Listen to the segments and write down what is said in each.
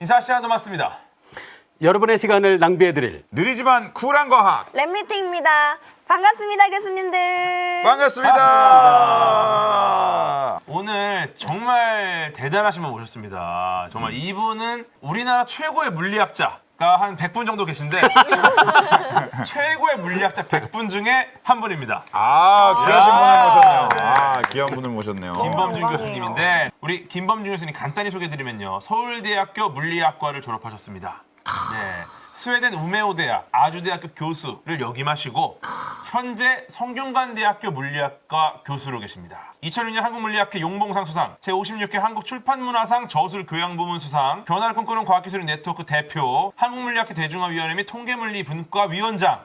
인사 시간도 맞습니다. 여러분의 시간을 낭비해드릴 느리지만 쿨한 과학 랩미팅입니다. 반갑습니다, 교수님들. 반갑습니다. 오늘 정말 대단하신 분 모셨습니다. 정말 이분은 우리나라 최고의 물리학자가 한 100분 정도 계신데 최고의 물리학자 100분 중에 한 분입니다. 귀하신 분을 모셨네요. 네. 귀한 분을 모셨네요. 김범준 영광이에요. 교수님인데 우리 김범준 교수님 간단히 소개드리면요. 서울대학교 물리학과를 졸업하셨습니다. 네. 스웨덴 우메오 대학 아주대학교 교수를 역임하시고 현재 성균관대학교 물리학과 교수로 계십니다. 2006년 한국물리학회 용봉상 수상, 제56회 한국출판문화상 저술교양부문 수상, 변화를 꿈꾸는 과학기술인 네트워크 대표, 한국물리학회 대중화위원회 및 통계물리 분과 위원장.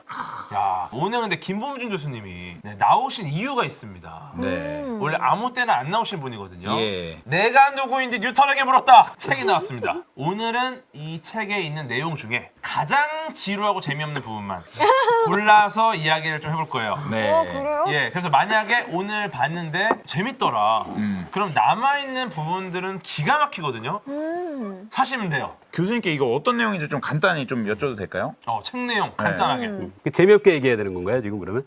야, 오늘 근데 김범준 교수님이 나오신 이유가 있습니다. 네. 원래 아무 때나 안 나오신 분이거든요. 예. 내가 누구인지 뉴턴에게 물었다. 책이 나왔습니다. 오늘은 이 책에 있는 내용 중에 가장 지루하고 재미없는 부분만 골라서 이야기를 좀 해볼 거예요. 네. 그래요? 예, 그래서 만약에 오늘 봤는데 재밌더라. 그럼 남아있는 부분들은 기가 막히거든요. 사시면 돼요. 교수님께 이거 어떤 내용인지 좀 간단히 좀 여쭤도 될까요? 책 내용 간단하게. 재미없게 얘기해야 되는 건가요 지금 그러면?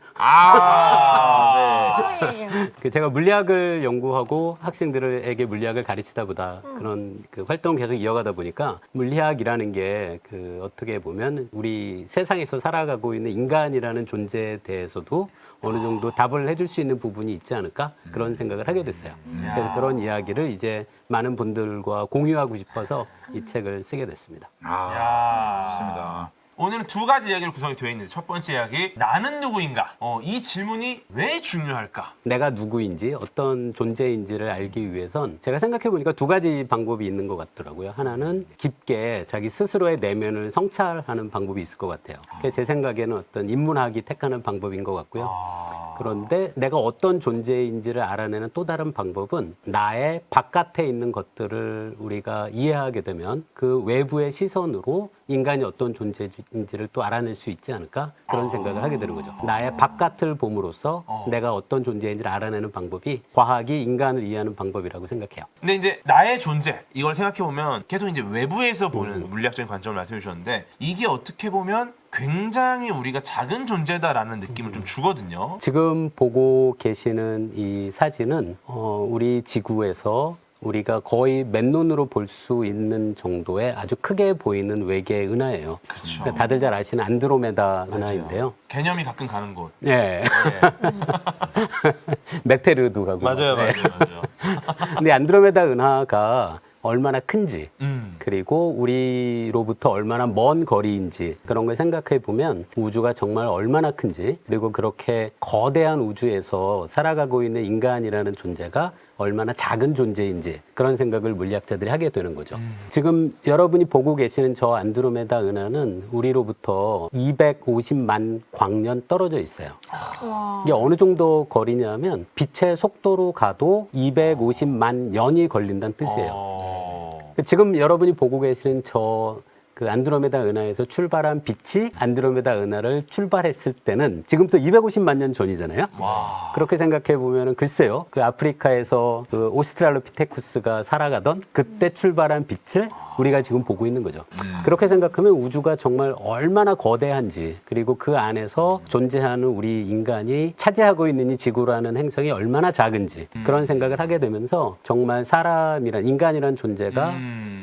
네. 제가 물리학을 연구하고 학생들에게 물리학을 가르치다 보다 그런 그 활동을 계속 이어가다 보니까 물리학이라는 게 그 어떻게 보면 우리 세상에서 살아가고 있는 인간이라는 존재에 대해서도 어느 정도 답을 해줄 수 있는 부분이 있지 않을까 그런 생각을 하게 됐어요. 그래서 그런 이야기를 이제 많은 분들과 공유하고 싶어서 이 책을 쓰게 됐습니다. 야. 좋습니다. 오늘은 두 가지 이야기로 구성이 되어 있는데 첫 번째 이야기, 나는 누구인가? 이 질문이 왜 중요할까? 내가 누구인지 어떤 존재인지를 알기 위해선 제가 생각해 보니까 두 가지 방법이 있는 것 같더라고요. 하나는 깊게 자기 스스로의 내면을 성찰하는 방법이 있을 것 같아요. 그게 제 생각에는 어떤 인문학이 택하는 방법인 것 같고요. 그런데 내가 어떤 존재인지를 알아내는 또 다른 방법은 나의 바깥에 있는 것들을 우리가 이해하게 되면 그 외부의 시선으로 인간이 어떤 존재인지를 또 알아낼 수 있지 않을까 그런 생각을 하게 되는 거죠. 나의 바깥을 봄으로써 내가 어떤 존재인지를 알아내는 방법이 과학이 인간을 이해하는 방법이라고 생각해요. 근데 이제 나의 존재 이걸 생각해 보면 계속 이제 외부에서 보는 물리학적인 관점을 말씀해 주셨는데 이게 어떻게 보면 굉장히 우리가 작은 존재다라는 느낌을 좀 주거든요. 지금 보고 계시는 이 사진은 우리 지구에서 우리가 거의 맨눈으로 볼 수 있는 정도의 아주 크게 보이는 외계 은하예요. 그러니까 다들 잘 아시는 안드로메다 은하인데요. 개념이 가끔 가는 곳. 네. 네. 메테르도 가고. 맞아요, 네. 맞아요. 근데 안드로메다 은하가 얼마나 큰지 음. 그리고 우리로부터 얼마나 먼 거리인지 그런 걸 생각해 보면 우주가 정말 얼마나 큰지 그리고 그렇게 거대한 우주에서 살아가고 있는 인간이라는 존재가 얼마나 작은 존재인지 그런 생각을 물리학자들이 하게 되는 거죠. 지금 여러분이 보고 계시는 저 안드로메다 은하는 우리로부터 250만 광년 떨어져 있어요. 이게 어느 정도 거리냐면 빛의 속도로 가도 250만 년이 걸린다는 뜻이에요. 지금 여러분이 보고 계시는 그 안드로메다 은하에서 출발한 빛이 안드로메다 은하를 출발했을 때는 지금부터 250만 년 전이잖아요. 와. 그렇게 생각해 보면은 글쎄요. 그 아프리카에서 그 오스트랄로피테쿠스가 살아가던 그때 출발한 빛을 우리가 지금 보고 있는 거죠. 그렇게 생각하면 우주가 정말 얼마나 거대한지 그리고 그 안에서 존재하는 우리 인간이 차지하고 있는 이 지구라는 행성이 얼마나 작은지 그런 생각을 하게 되면서 정말 사람이란 인간이란 존재가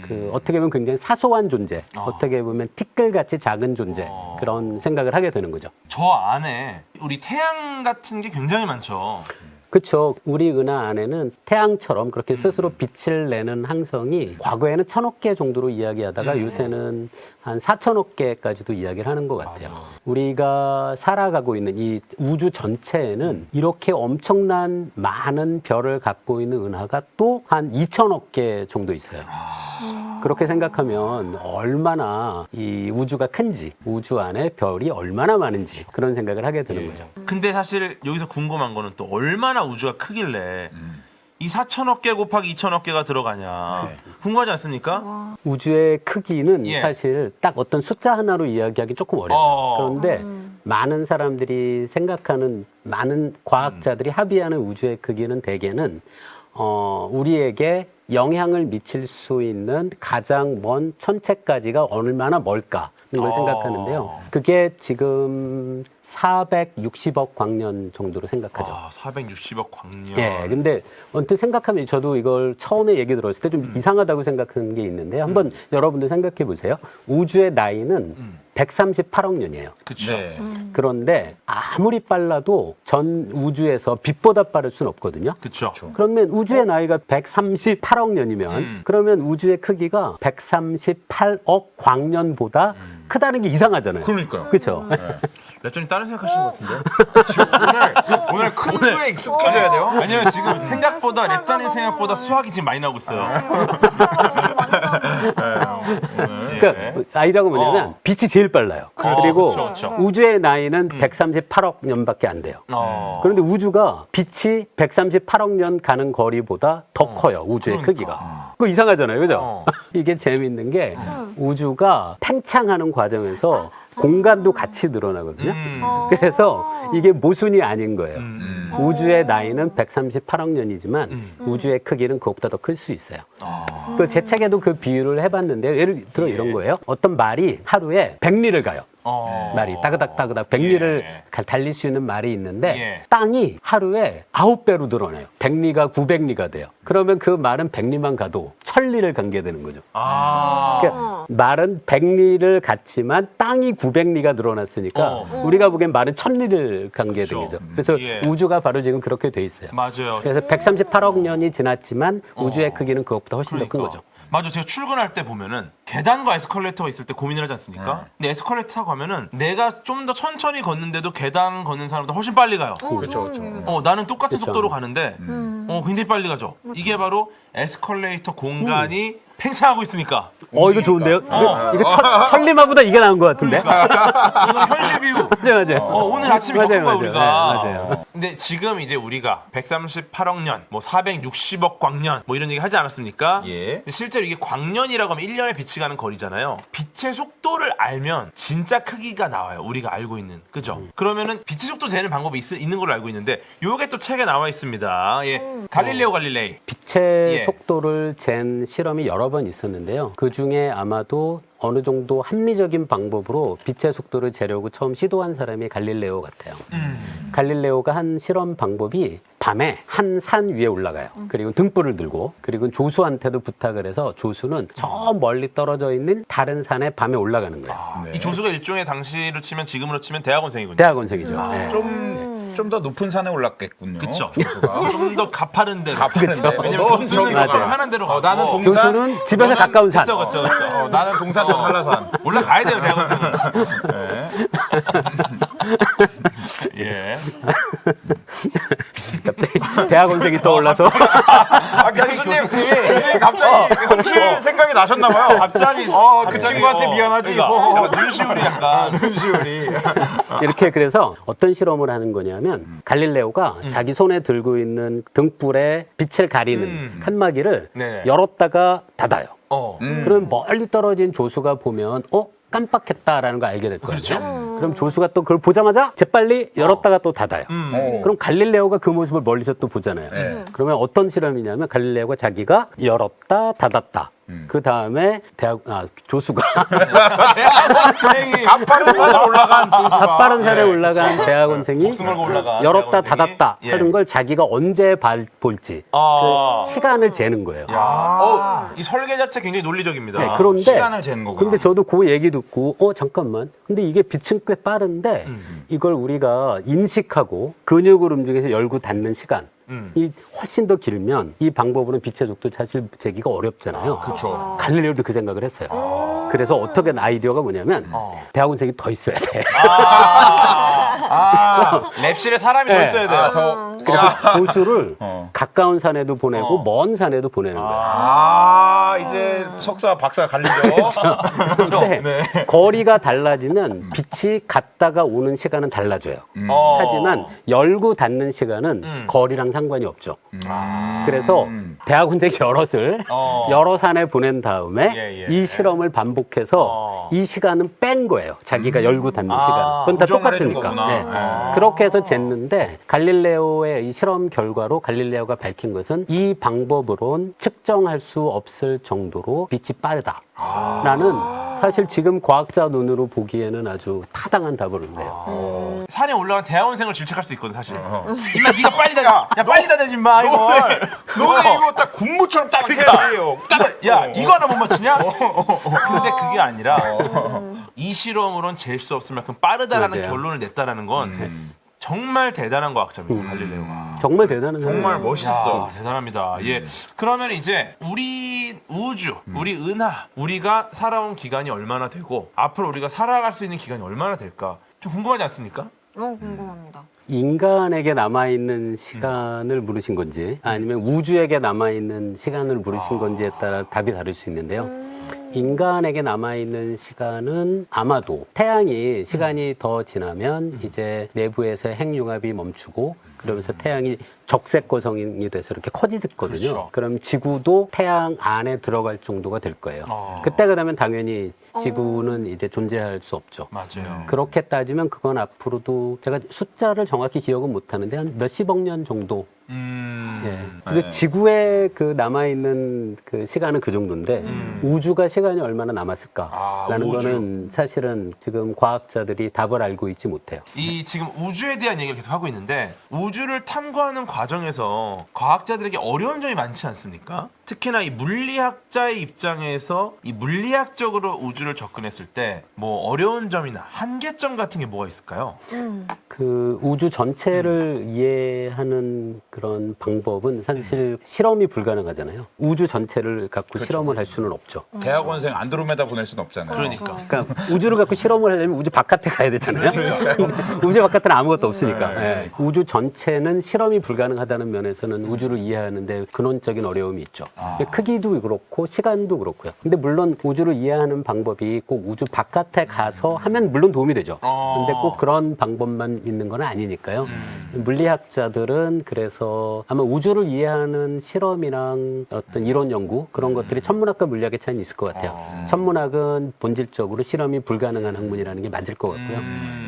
그 어떻게 보면 굉장히 사소한 존재, 어떻게 보면 티끌같이 작은 존재 그런 생각을 하게 되는 거죠. 저 안에 우리 태양 같은 게 굉장히 많죠. 그렇죠. 우리 은하 안에는 태양처럼 그렇게 스스로 빛을 내는 항성이 과거에는 1000억 개 정도로 이야기하다가 요새는 한 4000억 개까지도 이야기를 하는 것 같아요. 우리가 살아가고 있는 이 우주 전체에는 이렇게 엄청난 많은 별을 갖고 있는 은하가 또 한 2000억 개 정도 있어요. 그렇게 생각하면 얼마나 이 우주가 큰지, 우주 안에 별이 얼마나 많은지 그런 생각을 하게 되는 거죠. 근데 사실 여기서 궁금한 거는 또 얼마나 우주가 크길래 이 4천억 개 곱하기 2천억 개가 들어가냐 궁금하지 않습니까? 우주의 크기는 예. 사실 딱 어떤 숫자 하나로 이야기하기 조금 어려워요. 그런데 많은 사람들이 생각하는 많은 과학자들이 합의하는 우주의 크기는 대개는 우리에게 영향을 미칠 수 있는 가장 먼 천체까지가 얼마나 멀까 이걸 생각하는데요. 그게 지금 460억 광년 정도로 생각하죠. 460억 광년. 예, 근데 언뜻 생각하면 저도 이걸 처음에 얘기 들었을 때 좀 이상하다고 생각한 게 있는데 한번 여러분들 생각해 보세요. 우주의 나이는 138억 년이에요. 그렇죠. 네. 그런데 아무리 빨라도 전 우주에서 빛보다 빠를 수는 없거든요. 그렇죠. 그러면 우주의 나이가 138억 년이면 그러면 우주의 크기가 138억 광년보다 크다는 게 이상하잖아요. 그러니까요. 그렇죠? 랩전이 다른 생각하시는 것 같은데? 오늘 큰 수에 익숙해져야 돼요. 아니요, 지금 생각보다 랩전이 생각보다 수학이 지금 많이 나오고 있어요. 그러니까 아이디어가 뭐냐면 빛이 제일 빨라요. 그리고 그렇죠, 그렇죠. 우주의 나이는 138억 년밖에 안 돼요. 그런데 우주가 빛이 138억 년 가는 거리보다 더 커요. 우주의 크기가. 그거 이상하잖아요. 그죠? 이게 재밌는 게 우주가 팽창하는 과정에서 공간도 같이 늘어나거든요. 그래서 이게 모순이 아닌 거예요. 우주의 나이는 138억 년이지만 우주의 크기는 그것보다 더 클 수 있어요. 그 제 책에도 그 비유를 해봤는데요. 예를 들어 이런 거예요. 어떤 말이 하루에 100리를 가요. 말이 따그닥따그닥 100리를 달릴 수 있는 말이 있는데 땅이 하루에 9배로 늘어나요. 100리가 900리가 돼요. 그러면 그 말은 100리만 가도 1000리를 간게 되는 거죠. 그러니까 말은 100리를 갔지만 땅이 900리가 늘어났으니까 우리가 보기엔 말은 1000리를 간게 그렇죠. 되죠. 그래서 우주가 바로 지금 그렇게 돼 있어요. 맞아요. 그래서 138억 년이 지났지만 우주의 크기는 그것보다 훨씬 더 큰 거죠. 맞아, 제가 출근할 때 보면은 계단과 에스컬레이터가 있을 때 고민을 하지 않습니까? 근데 에스컬레이터 타고 가면은 내가 좀 더 천천히 걷는데도 계단 걷는 사람보다 훨씬 빨리 가요. 그렇죠, 그렇죠. 나는 똑같은 그쵸. 속도로 가는데 굉장히 빨리 가죠. 이게 바로 에스컬레이터 공간이 팽창하고 있으니까. 이거 좋은데요? 이거 천리마보다 이게 나은 것 같은데? 이건 현실 비유. 맞아요. 오늘 아침에 맞아요, 겪은 거야 맞아요. 우리가. 네, 맞아요. 근데 지금 이제 우리가 138억 년, 뭐 460억 광년, 뭐 이런 얘기 하지 않았습니까? 예. 근데 실제로 이게 광년이라고 하면 1년에 빛이 가는 거리잖아요. 빛의 속도를 알면 진짜 크기가 나와요. 우리가 알고 있는. 그죠? 그러면은 빛의 속도 재는 방법이 있는 걸로 알고 있는데 요게 또 책에 나와 있습니다. 예. 갈릴레오 갈릴레이. 빛의 예. 속도를 잰 실험이 여러 번 있었는데요. 그 중에 아마도 어느 정도 합리적인 방법으로 빛의 속도를 재려고 처음 시도한 사람이 갈릴레오 같아요. 갈릴레오가 한 실험 방법이 밤에 한 산 위에 올라가요. 그리고 등불을 들고 그리고 조수한테도 부탁을 해서 조수는 저 멀리 떨어져 있는 다른 산에 밤에 올라가는 거예요. 네. 이 조수가 일종의 당시로 치면 지금으로 치면 대학원생이군요. 대학원생이죠. 네. 좀 더 높은 산에 올랐겠군요. 그쵸. 조수가. 좀 더 가파른 데로. 가파른데. 왜냐면 넌 조수는 저기 좀 맞아요. 편한 데로 가고. 나는 동산. 조수는 집에서 너는- 가까운 산. 그쵸. 나는 동산, 넌 한라산. 올라가야 돼요, 대학원생은. 예. 갑자기 대학원생이 떠올라서 교수님 갑자기 현실 생각이 나셨나봐요. 갑자기. 그 친구한테 미안하지. 그러니까 눈시울이 약간. 눈시울이. 이렇게 그래서 어떤 실험을 하는 거냐면 갈릴레오가 자기 손에 들고 있는 등불에 빛을 가리는 칸막이를 네. 열었다가 닫아요. 음. 그럼 멀리 떨어진 조수가 보면 깜빡했다라는 걸 알게 될 거예요. 그렇죠. 그럼 조수가 또 그걸 보자마자 재빨리 열었다가 또 닫아요. 그럼 갈릴레오가 그 모습을 멀리서 또 보잖아요. 네. 그러면 어떤 실험이냐면 갈릴레오가 자기가 열었다 닫았다. 그 다음에 조수가 대학원생이. 가파른 산에 올라간 조수가. 가파른 산에 올라간 대학원생이 목숨 걸고 올라간 열었다 대학원생이. 닫았다 예. 하는 걸 자기가 언제 볼지 그 시간을 재는 거예요. 이 설계 자체 굉장히 논리적입니다. 네, 그런데 시간을 재는 거구나. 근데 저도 그 얘기 듣고 잠깐만. 근데 이게 빛은 꽤 빠른데 이걸 우리가 인식하고 근육을 움직여서 열고 닫는 시간 이 훨씬 더 길면 이 방법으로는 빛의 속도 사실 재기가 어렵잖아요. 그렇죠. 갈릴레오도 그 생각을 했어요. 그래서 어떻게 아이디어가 뭐냐면 대학원생이 더 있어야 돼. 랩실에 사람이 더 네. 있어야 돼요. 그래서 조수를 가까운 산에도 보내고 먼 산에도 보내는 거예요. 이제 석사 박사 갈리죠. 근데 거리가 달라지면 빛이 갔다가 오는 시간은 달라져요. 하지만 열고 닫는 시간은 거리랑 상관이 없죠. 그래서 대학원생 여럿을 여러 산에 보낸 다음에 예. 이 실험을 반복해서 이 시간은 뺀 거예요. 자기가 열고 닫는 시간. 그건 다 고정을 해준 똑같으니까. 거구나. 그렇게 해서 쟀는데 갈릴레오의 과거의 이 실험 결과로 갈릴레오가 밝힌 것은 이 방법으론 측정할 수 없을 정도로 빛이 빠르다라는 사실 지금 과학자 눈으로 보기에는 아주 타당한 답을 내요. 산에 올라간 대학원생을 질책할 수 있거든 사실. 임마 네가 빨리 다녀. 야 빨리 다녀지 마 이걸. 너네 이거 딱 군무처럼 딱 해야 돼요. 야 이거 하나 못 맞추냐? 근데 그게 아니라 이 실험으론 잴 수 없을 만큼 빠르다라는 맞아요. 결론을 냈다라는 건 정말 대단한 과학자입니다. 갈릴레오가. 정말 대단한 정말 사람이에요. 멋있어. 야, 대단합니다. 예. 그러면 이제 우리 우주, 우리 은하, 우리가 살아온 기간이 얼마나 되고 앞으로 우리가 살아갈 수 있는 기간이 얼마나 될까? 좀 궁금하지 않습니까? 궁금합니다. 인간에게 남아있는 시간을 물으신 건지 아니면 우주에게 남아있는 시간을 물으신 건지에 따라 답이 다를 수 있는데요. 인간에게 남아있는 시간은 아마도 태양이 시간이 더 지나면 이제 내부에서 핵융합이 멈추고 그러면서 태양이 적색거성이 돼서 이렇게 커지거든요. 그렇죠. 그럼 지구도 태양 안에 들어갈 정도가 될 거예요. 그때가 되면 당연히 지구는 이제 존재할 수 없죠. 맞아요. 그렇게 따지면 그건 앞으로도 제가 숫자를 정확히 기억은 못하는데 한 몇십억 년 정도. 예. 그래서 네. 지구에 그 남아있는 그 시간은 그 정도인데 우주가 시간이 얼마나 남았을까라는 우주. 거는 사실은 지금 과학자들이 답을 알고 있지 못해요. 이 지금 우주에 대한 얘기를 계속 하고 있는데 우주를 탐구하는 과정에서 과학자들에게 어려운 점이 많지 않습니까? 특히나 이 물리학자의 입장에서 이 물리학적으로 우주를 접근했을 때 뭐 어려운 점이나 한계점 같은 게 뭐가 있을까요? 그 우주 전체를 이해하는 그런 방법은 사실 실험이 불가능하잖아요. 우주 전체를 갖고 실험을 할 수는 없죠. 대학원생 안드로메다 보낼 순 없잖아요. 그러니까. 그러니까 우주를 갖고 실험을 하려면 우주 바깥에 가야 되잖아요. 우주 바깥에는 아무것도 없으니까. 예. 우주 전체는 실험이 불가능하다는 면에서는 우주를 이해하는데 근원적인 어려움이 있죠. 크기도 그렇고 시간도 그렇고요. 근데 물론 우주를 이해하는 방법이 꼭 우주 바깥에 가서 하면 물론 도움이 되죠. 근데 꼭 그런 방법만 있는 건 아니니까요. 물리학자들은 그래서 아마 우주를 이해하는 실험이랑 어떤 이론 연구 그런 것들이 천문학과 물리학의 차이는 있을 것 같아요. 천문학은 본질적으로 실험이 불가능한 학문이라는 게 맞을 것 같고요.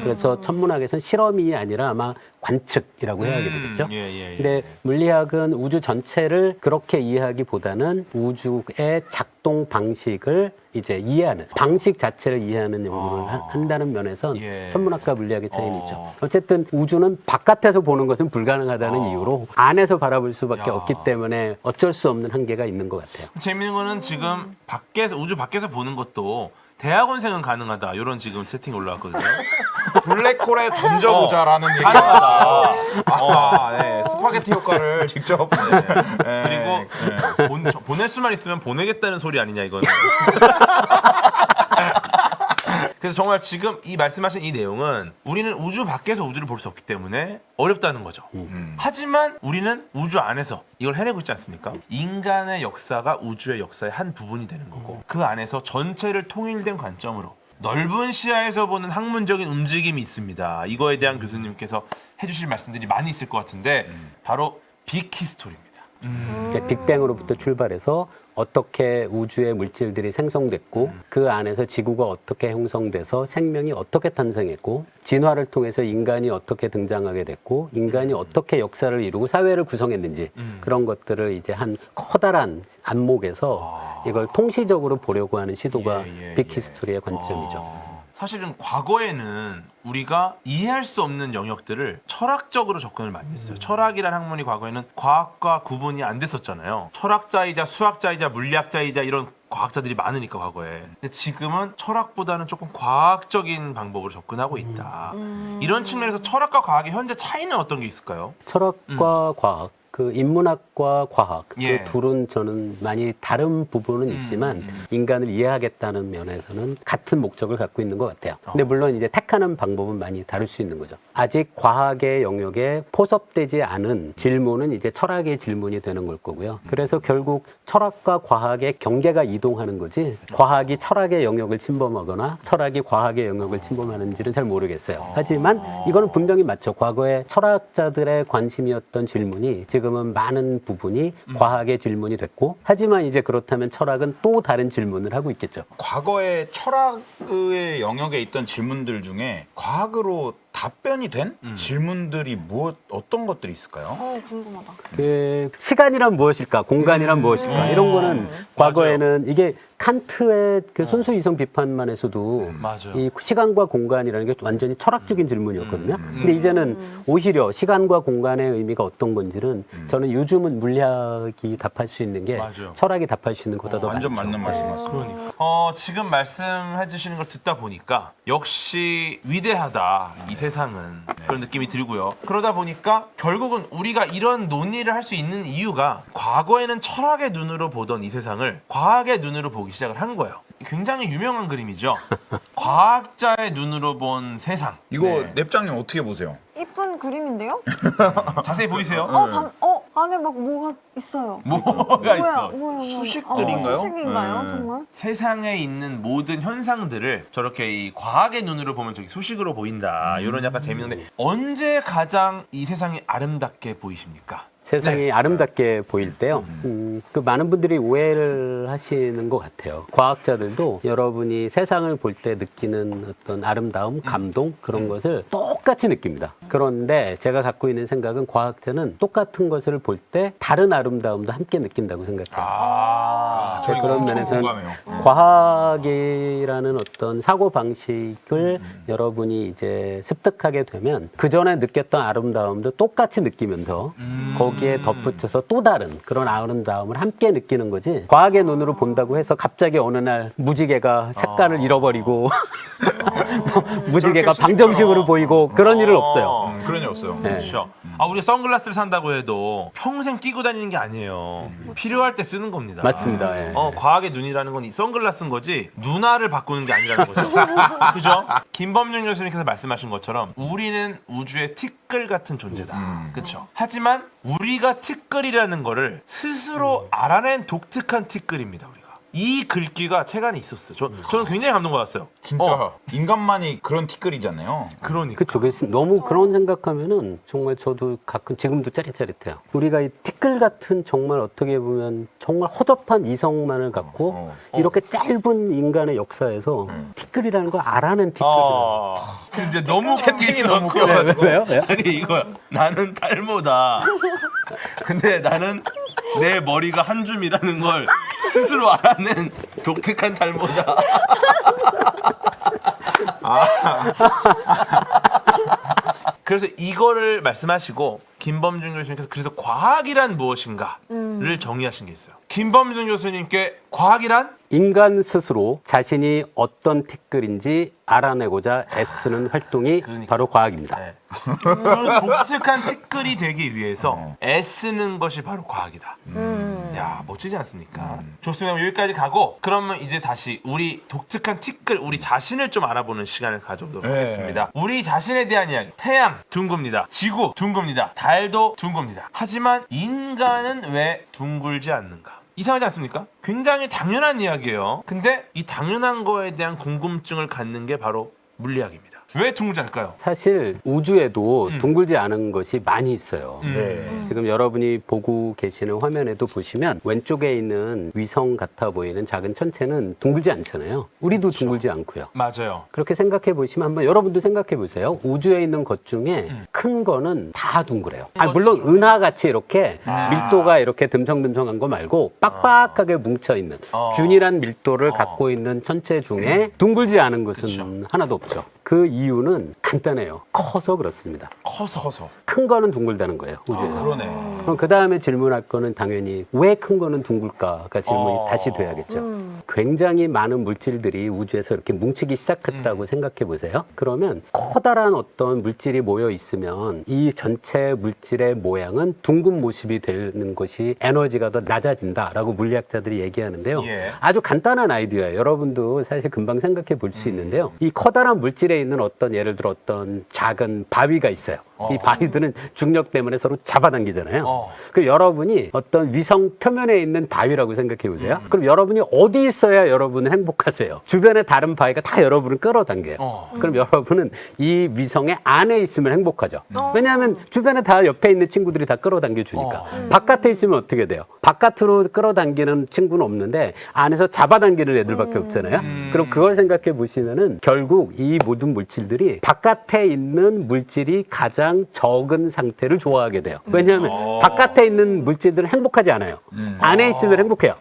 그래서 천문학에서는 실험이 아니라 아마 관측이라고 해야 되겠죠. 예. 근데 물리학은 우주 전체를 그렇게 이해하기보다는 우주의 작동 방식을 이제 이해하는 방식 자체를 이해하는 연구를 한다는 면에서 예. 천문학과 물리학의 차이는 있죠. 어쨌든 우주는 바깥에서 보는 것은 불가능하다는 이유로 안에서 바라볼 수밖에 없기 때문에 어쩔 수 없는 한계가 있는 것 같아요. 재밌는 거는 지금 밖에서 우주 밖에서 보는 것도 대학원생은 가능하다 이런 지금 채팅이 올라왔거든요. 블랙홀에 던져보자라는 얘기가 나왔어요. 네. 스파게티 효과를 직접. 네. 그리고 보낼 수만 있으면 보내겠다는 소리 아니냐 이거는. 그래서 정말 지금 이 말씀하신 이 내용은 우리는 우주 밖에서 우주를 볼 수 없기 때문에 어렵다는 거죠. 하지만 우리는 우주 안에서 이걸 해내고 있지 않습니까? 인간의 역사가 우주의 역사의 한 부분이 되는 거고 그 안에서 전체를 통일된 관점으로 넓은 시야에서 보는 학문적인 움직임이 있습니다. 이거에 대한 교수님께서 해주실 말씀들이 많이 있을 것 같은데 바로 빅히스토리입니다. 그러니까 빅뱅으로부터 출발해서 어떻게 우주의 물질들이 생성됐고 그 안에서 지구가 어떻게 형성돼서 생명이 어떻게 탄생했고 진화를 통해서 인간이 어떻게 등장하게 됐고 인간이 어떻게 역사를 이루고 사회를 구성했는지 그런 것들을 이제 한 커다란 안목에서 이걸 통시적으로 보려고 하는 시도가 빅히스토리의 관점이죠. 사실은 과거에는 우리가 이해할 수 없는 영역들을 철학적으로 접근을 많이 했어요. 철학이라는 학문이 과거에는 과학과 구분이 안 됐었잖아요. 철학자이자 수학자이자 물리학자이자 이런 과학자들이 많으니까 과거에. 근데 지금은 철학보다는 조금 과학적인 방법으로 접근하고 있다. 이런 측면에서 철학과 과학의 현재 차이는 어떤 게 있을까요? 철학과 과학, 그 인문학과 과학 예. 그 둘은 저는 많이 다른 부분은 있지만 인간을 이해하겠다는 면에서는 같은 목적을 갖고 있는 것 같아요. 근데 물론 이제 택하는 방법은 많이 다를 수 있는 거죠. 아직 과학의 영역에 포섭되지 않은 질문은 이제 철학의 질문이 되는 걸 거고요. 그래서 결국 철학과 과학의 경계가 이동하는 거지 과학이 철학의 영역을 침범하거나 철학이 과학의 영역을 침범하는지는 잘 모르겠어요. 하지만 이거는 분명히 맞죠. 과거에 철학자들의 관심이었던 질문이 지금은 많은 부분이 과학의 질문이 됐고 하지만 이제 그렇다면 철학은 또 다른 질문을 하고 있겠죠. 과거에 철학의 영역에 있던 질문들 중에 과학으로 답변이 된 질문들이 어떤 것들이 있을까요? 궁금하다. 그 시간이란 무엇일까, 공간이란 무엇일까 이런 거는 과거에는 이게 칸트의 그 순수 이성 비판만 해서도 맞아요. 이 시간과 공간이라는 게 완전히 철학적인 질문이었거든요. 근데 이제는 오히려 시간과 공간의 의미가 어떤 건지는 저는 요즘은 물리학이 답할 수 있는 게 맞아요. 철학이 답할 수 있는 것보다 더 완전 많죠. 맞는 말씀 같습니다. 그러니까. 지금 말씀해 주시는 걸 듣다 보니까 역시 위대하다 이 세상은 그런 느낌이 들고요. 그러다 보니까 결국은 우리가 이런 논의를 할 수 있는 이유가 과거에는 철학의 눈으로 보던 이 세상을 과학의 눈으로 보기 시작을 한 거예요. 굉장히 유명한 그림이죠. 과학자의 눈으로 본 세상. 이거 냅장님 어떻게 보세요? 이쁜 그림인데요? 자세히 보이세요? 안에 막 뭐가 있어요. 뭐가 있어? 뭐야? 수식들인가요? 수식인가요, 네. 정말? 세상에 있는 모든 현상들을 저렇게 이 과학의 눈으로 보면 저기 수식으로 보인다. 이런 약간 재미있는데 언제 가장 이 세상이 아름답게 보이십니까? 세상이 아름답게 보일 때요. 그 많은 분들이 오해를 하시는 것 같아요. 과학자들도 여러분이 세상을 볼 때 느끼는 어떤 아름다움, 감동 그런 것을 똑같이 느낍니다. 그런데 제가 갖고 있는 생각은 과학자는 똑같은 것을 볼 때 다른 아름다움도 함께 느낀다고 생각해요. 저 이거 그런 엄청 면에서는 공감해요. 과학이라는 어떤 사고 방식을 여러분이 이제 습득하게 되면 그 전에 느꼈던 아름다움도 똑같이 느끼면서 거기에 덧붙여서 또 다른 그런 아름다움을 함께 느끼는 거지. 과학의 눈으로 본다고 해서 갑자기 어느 날 무지개가 색깔을 잃어버리고 무지개가 저렇게 방정식으로 보이고 그런 일은 없어요. 그런 일 없어요. 네. 그렇죠. 우리가 선글라스를 산다고 해도 평생 끼고 다니는 게 아니에요. 필요할 때 쓰는 겁니다. 맞습니다. 예. 과학의 눈이라는 건 이 선글라스인 거지 눈알을 바꾸는 게 아니라는 거죠. 그죠? 김범용 교수님께서 말씀하신 것처럼 우리는 우주의 티끌 같은 존재다. 그렇죠? 하지만 우리가 티끌이라는 거를 스스로 알아낸 독특한 티끌입니다. 우리가. 이 글귀가 책 안에 있었어요. 저는 굉장히 감동받았어요. 진짜 인간만이 그런 티끌이잖아요. 그러니까. 그쵸. 너무 그런 생각하면은 정말 저도 가끔 지금도 짜릿짜릿해요. 우리가 이 티끌 같은 정말 어떻게 보면 정말 허접한 이성만을 갖고 이렇게 짧은 인간의 역사에서 티끌이라는 걸 알아낸 티끌이에요. 진짜 너무 채팅이 웃기죠. 너무 웃겨가지고. 왜요? 아니 이거 나는 탈모다. 근데 나는 내 머리가 한 줌이라는 걸 스스로 알아낸 독특한 탈모다. 그래서 이거를 말씀하시고 김범준 교수님께서 그래서 과학이란 무엇인가를 정의하신 게 있어요. 김범준 교수님께 과학이란 인간 스스로 자신이 어떤 티끌인지 알아내고자 애쓰는 활동이 바로 과학입니다. 그 독특한 티끌이 되기 위해서 애쓰는 것이 바로 과학이다. 야, 멋지지 않습니까? 좋습니다. 여기까지 가고 그러면 이제 다시 우리 독특한 티끌, 우리 자신을 좀 알아보는 시간을 가져보도록 하겠습니다. 우리 자신에 대한 이야기. 태양 둥굽니다. 지구 둥굽니다. 달도 둥굽니다. 하지만 인간은 왜 둥글지 않는가? 이상하지 않습니까? 굉장히 당연한 이야기예요. 근데 이 당연한 거에 대한 궁금증을 갖는 게 바로 물리학입니다. 왜 둥글지 않을까요? 사실 우주에도 둥글지 않은 것이 많이 있어요. 네. 지금 여러분이 보고 계시는 화면에도 보시면 왼쪽에 있는 위성 같아 보이는 작은 천체는 둥글지 않잖아요. 우리도 둥글지 않고요. 맞아요. 그렇게 생각해 보시면 한번 여러분도 생각해 보세요. 우주에 있는 것 중에 큰 거는 다 둥그래요. 물론 은하같이 이렇게 밀도가 이렇게 듬성듬성한 거 말고 빡빡하게 뭉쳐 있는 균일한 밀도를 갖고 있는 천체 중에 둥글지 않은 것은 하나도 없죠. 그 이유는 간단해요. 커서 그렇습니다. 커서. 큰 거는 둥글다는 거예요, 우주에서. 그러네. 그럼 그 다음에 질문할 거는 당연히 왜 큰 거는 둥글까가 질문이 다시 돼야겠죠. 굉장히 많은 물질들이 우주에서 이렇게 뭉치기 시작했다고 생각해 보세요. 그러면 커다란 어떤 물질이 모여 있으면 이 전체 물질의 모양은 둥근 모습이 되는 것이 에너지가 더 낮아진다라고 물리학자들이 얘기하는데요. 예. 아주 간단한 아이디어예요. 여러분도 사실 금방 생각해 볼 수 있는데요. 이 커다란 물질에 있는 어떤 예를 들어 어떤 작은 바위가 있어요. 이 바위들은 중력 때문에 서로 잡아당기잖아요. 어. 그 여러분이 어떤 위성 표면에 있는 바위라고 생각해 보세요. 그럼 여러분이 어디 있어야 여러분은 행복하세요? 주변에 다른 바위가 다 여러분을 끌어당겨요. 그럼 여러분은 이 위성의 안에 있으면 행복하죠. 왜냐하면 주변에 다 옆에 있는 친구들이 다 끌어당겨 주니까. 바깥에 있으면 어떻게 돼요? 바깥으로 끌어당기는 친구는 없는데 안에서 잡아당기는 애들밖에 없잖아요. 그럼 그걸 생각해 보시면은 결국 이 모든 물질들이 바깥에 있는 물질이 가장 적은 상태를 좋아하게 돼요. 왜냐하면 바깥에 있는 물질들은 행복하지 않아요. 안에 있으면 행복해요.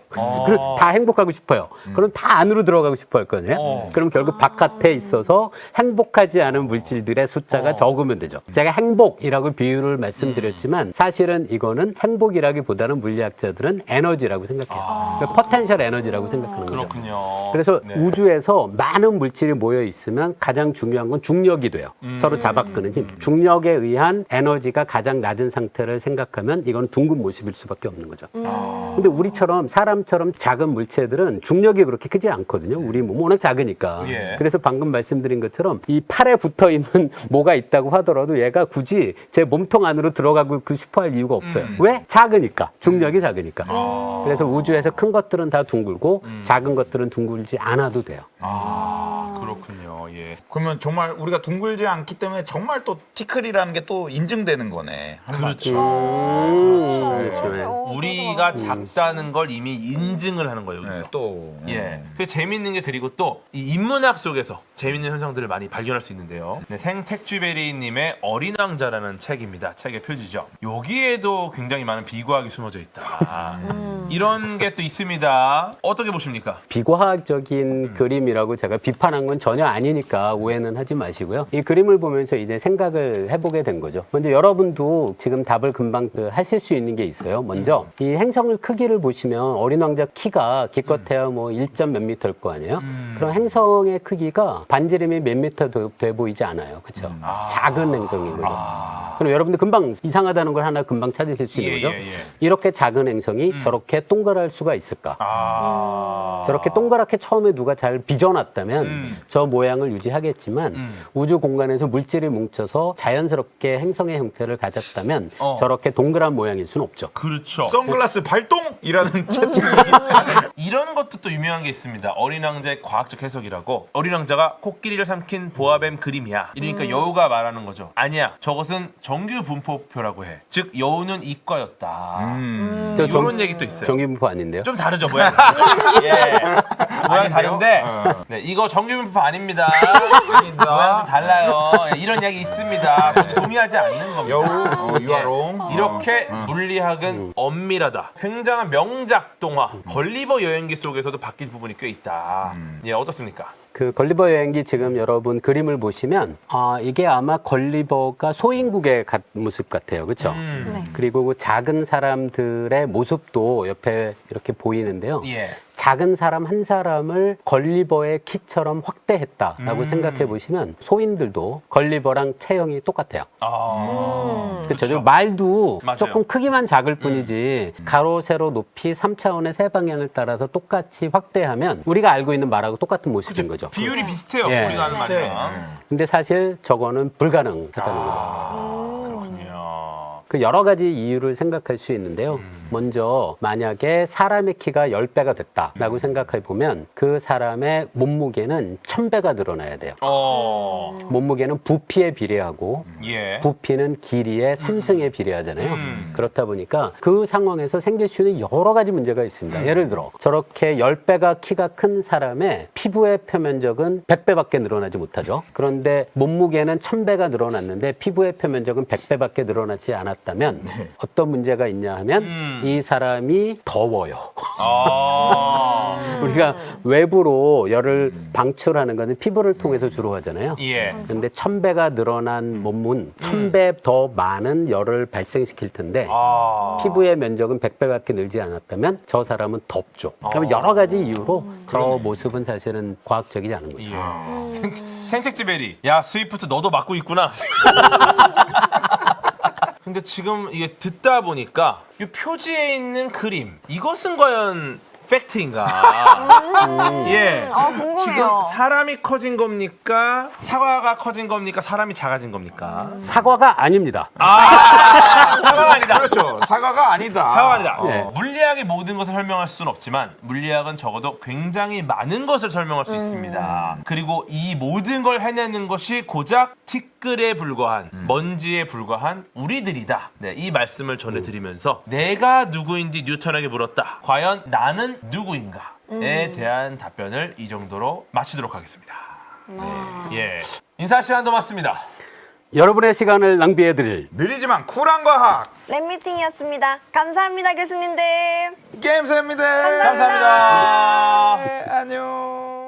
그리고 다 행복하고 싶어요. 그럼 다 안으로 들어가고 싶어 할 거예요. 그럼 결국 바깥에 있어서 행복하지 않은 물질들의 숫자가 적으면 되죠. 제가 행복이라고 비유를 말씀드렸지만 사실은 이거는 행복이라기보다는 물리학자들은 에너지라고 생각해요. 그러니까 포텐셜 에너지라고 생각하는 거죠. 그렇군요. 그래서 네. 우주에서 많은 물질이 모여 있으면 가장 중요한 건 중력이 돼요. 서로 잡아끄는 힘. 중력에 의한 에너지가 가장 낮은 상태를 생각하면 이건 둥근 모습일 수밖에 없는 거죠. 근데 우리처럼 사람처럼 작은 물체들은 중력이 그렇게 크지 않거든요. 우리 몸 워낙 작으니까. 예. 그래서 방금 말씀드린 것처럼 이 팔에 붙어 있는 뭐가 있다고 하더라도 얘가 굳이 제 몸통 안으로 들어가고 싶어 할 이유가 없어요. 왜? 작으니까. 중력이 작으니까. 그래서 우주에서 큰 것들은 다 둥글고 작은 것들은 둥글지 않아도 돼요. 그렇군요. 예. 그러면 정말 우리가 둥글지 않기 때문에 정말 또 티클이라는 게 또 인증되는 거네. 그렇죠. 그렇죠. 네. 우리가 작다는 걸 이미 인증을 하는 거예요, 여기서. 네, 또 예. 그 재밌는 게 그리고 또 이 인문학 속에서 재밌는 현상들을 많이 발견할 수 있는데요. 네, 생택쥐베리님의 어린 왕자라는 책입니다. 책의 표지죠. 여기에도 굉장히 많은 비과학이 숨어져 있다. 이런 게 또 있습니다. 어떻게 보십니까? 비과학적인 그림이라고 제가 비판한 건 전혀 아니니까 오해는 하지 마시고요. 이 그림을 보면서 이제 생각을 해보게 된 거죠. 먼저 여러분도 지금 답을 금방 하실 수 있는 게 있어요. 먼저 이 행성을 크기를 보시면 어린 왕자 키가 기껏해야 뭐 1점 몇 미터일 거 아니에요? 그럼 행성의 크기가 반지름이 몇 미터 돼 보이지 않아요. 그렇죠? 작은 행성인 거죠. 그럼 여러분들 금방 이상하다는 걸 하나 금방 찾으실 수 있는 예, 거죠. 예, 예. 이렇게 작은 행성이 저렇게 동그랄 수가 있을까? 저렇게 동그랗게 처음에 누가 잘 빚어놨다면 저 모양을 유지하겠지만 우주 공간에서 물질이 뭉쳐서 자연스럽게 행성의 형태를 가졌다면 저렇게 동그란 모양일 수는 없죠. 그렇죠. 선글라스 발동이라는 채팅이 이런 것도 또 유명한 게 있습니다. 어린 왕자의 과학적 해석이라고. 어린 왕자가 코끼리를 삼킨 보아뱀 그림이야. 이러니까 여우가 말하는 거죠. 아니야. 저것은 정규 분포표라고 해. 즉 여우는 이과였다. 저 이런 얘기 또 있어요. 정기분포 아닌데요? 좀 다르죠, 모양이. 예. 모양이 다른데 네, 이거 정규 분포 아닙니다. 모양 좀 달라요. 예, 이런 이야기 있습니다. 모두 동의하지 않는 겁니다. 여우, 유아롱. 이렇게 물리학은 엄밀하다. 굉장한 명작 동화 걸리버 여행기 속에서도 바뀐 부분이 꽤 있다. 예, 어떻습니까? 그 걸리버 여행기 지금 여러분 그림을 보시면 이게 아마 걸리버가 소인국의 모습 같아요. 그렇죠? 네. 그리고 그 작은 사람들의 모습도 옆에 이렇게 보이는데요. 예. 작은 사람 한 사람을 걸리버의 키처럼 확대했다라고 생각해 보시면 소인들도 걸리버랑 체형이 똑같아요. 그렇죠. 말도 맞아요. 조금 크기만 작을 뿐이지 가로, 세로, 높이 3차원의 세 방향을 따라서 똑같이 확대하면 우리가 알고 있는 말하고 똑같은 모습인 거죠. 비율이 비슷해요. 예. 우리가 아는 말이랑. 근데 사실 저거는 불가능하다는 거죠. 그렇군요. 그 여러 가지 이유를 생각할 수 있는데요. 먼저 만약에 사람의 키가 10배가 됐다라고 생각해 보면 그 사람의 몸무게는 1000배가 늘어나야 돼요. 몸무게는 부피에 비례하고 예. 부피는 길이의 3승에 비례하잖아요. 그렇다 보니까 그 상황에서 생길 수 있는 여러 가지 문제가 있습니다. 예를 들어 저렇게 10배가 키가 큰 사람의 피부의 표면적은 100배밖에 늘어나지 못하죠. 그런데 몸무게는 1000배가 늘어났는데 피부의 표면적은 100배밖에 늘어나지 않았다면 어떤 문제가 있냐 하면 이 사람이 더워요. 우리가 외부로 열을 방출하는 것은 피부를 통해서 주로 하잖아요. 예. 근데 1000배가 늘어난 몸은 1000배 더 많은 열을 발생시킬 텐데 피부의 면적은 100배밖에 늘지 않았다면 저 사람은 덥죠. 그럼 여러 가지 이유로 저 모습은 사실은 과학적이지 않은 거죠. 예. 생택쥐베리. 야, 스위프트 너도 맡고 있구나. 근데 지금 이게 듣다 보니까 이 표지에 있는 그림 이것은 과연 팩트인가? 예. 궁금해요. 지금 사람이 커진 겁니까? 사과가 커진 겁니까? 사람이 작아진 겁니까? 사과가 아닙니다. 사과가 아니다. 그렇죠. 사과가 아니다. 사과가 아니다. 네. 물리학이 모든 것을 설명할 수는 없지만 물리학은 적어도 굉장히 많은 것을 설명할 수 있습니다. 그리고 이 모든 걸 해내는 것이 고작 티끌에 불과한 먼지에 불과한 우리들이다. 네, 이 말씀을 전해드리면서 내가 누구인지 뉴턴에게 물었다. 과연 나는 누구인가?에 대한 답변을 이 정도로 마치도록 하겠습니다. 예, 인사 시간도 맞습니다. 여러분의 시간을 낭비해드릴 느리지만 쿨한 과학 랩미팅이었습니다. 감사합니다, 교수님들. 게임새입니다. 감사합니다. 네, 안녕.